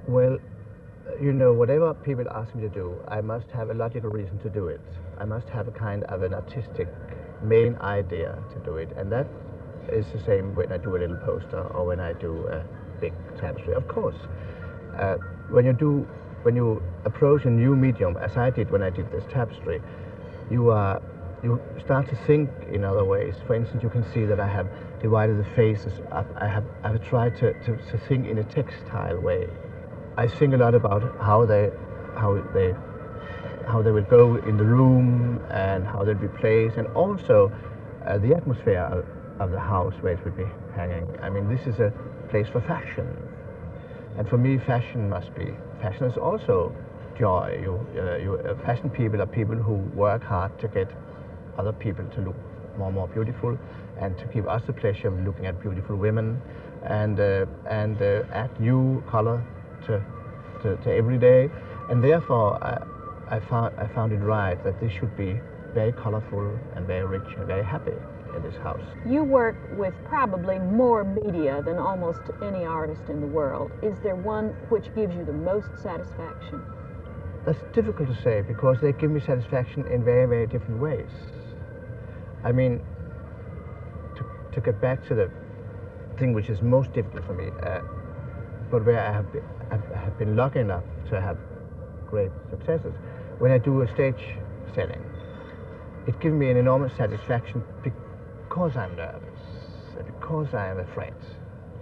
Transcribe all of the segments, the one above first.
Well, you know, whatever people ask me to do, I must have a logical reason to do it. I must have a kind of an artistic main idea to do it, and that is the same when I do a little poster or when I do a big tapestry. Of course, uh, when you do, when you approach a new medium, as I did when I did this tapestry, you are you start to think in other ways. For instance, you can see that I have divided the faces up. I've tried to think in a textile way. I think a lot about how they how they will go in the room and how they'll be placed, and also the atmosphere of the house where it will be hanging. I mean, this is a place for fashion, and for me, fashion is also joy. Fashion people are people who work hard to get other people to look more and more beautiful, and to give us the pleasure of looking at beautiful women, and add new color to every day, and therefore I found it right that this should be very colorful and very rich and very happy in this house. You work with probably more media than almost any artist in the world. Is there one which gives you the most satisfaction? That's difficult to say because they give me satisfaction in very, very different ways. I mean, to get back to the thing which is most difficult for me, but where I have been lucky enough to have great successes, when I do a stage setting, it gives me an enormous satisfaction because I'm nervous, because I am afraid.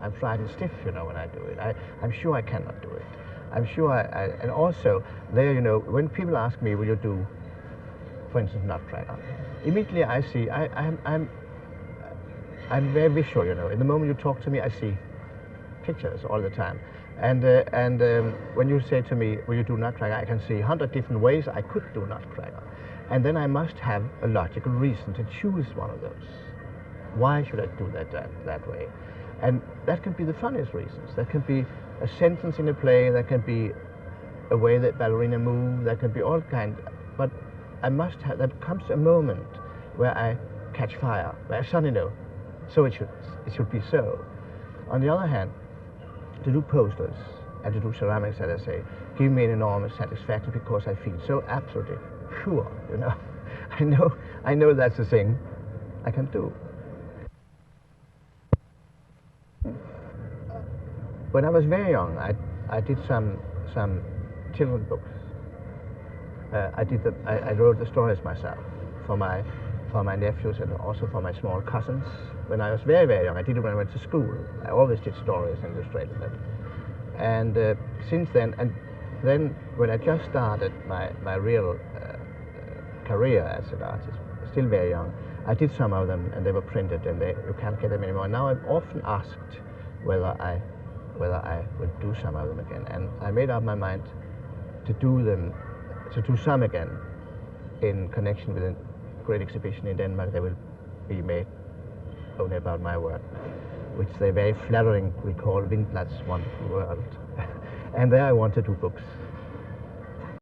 I'm frightened stiff, you know, when I do it. I'm sure I cannot do it. I'm sure and also there, you know, when people ask me, will you do, for instance, Nutcracker, immediately I see, I'm very visual, you know. In the moment you talk to me, I see pictures all the time. And when you say to me, will you do Nutcracker, I can see 100 different ways I could do Nutcracker. And then I must have a logical reason to choose one of those. Why should I do that way? And that can be the funniest reasons. That can be a sentence in a play, that can be a way that ballerina move, that can be all kinds. But I must have, there comes a moment where I catch fire, where I suddenly know, so it should be so. On the other hand, to do posters and to do ceramics, as I say, give me an enormous satisfaction because I feel so absolutely sure, you know. I know that's the thing I can do. When I was very young, I did some children's books. I wrote the stories myself for my nephews and also for my small cousins. When I was very, very young, I did it when I went to school. I always did stories and illustrated them. And since then, and then when I just started my real career as an artist, still very young, I did some of them and they were printed and you can't get them anymore. Now I'm often asked whether I would do some of them again. And I made up my mind to do some again in connection with a great exhibition in Denmark that will be made only about my work, which they very flatteringly call Wiinblad's Wonderful World. And there I want to do books.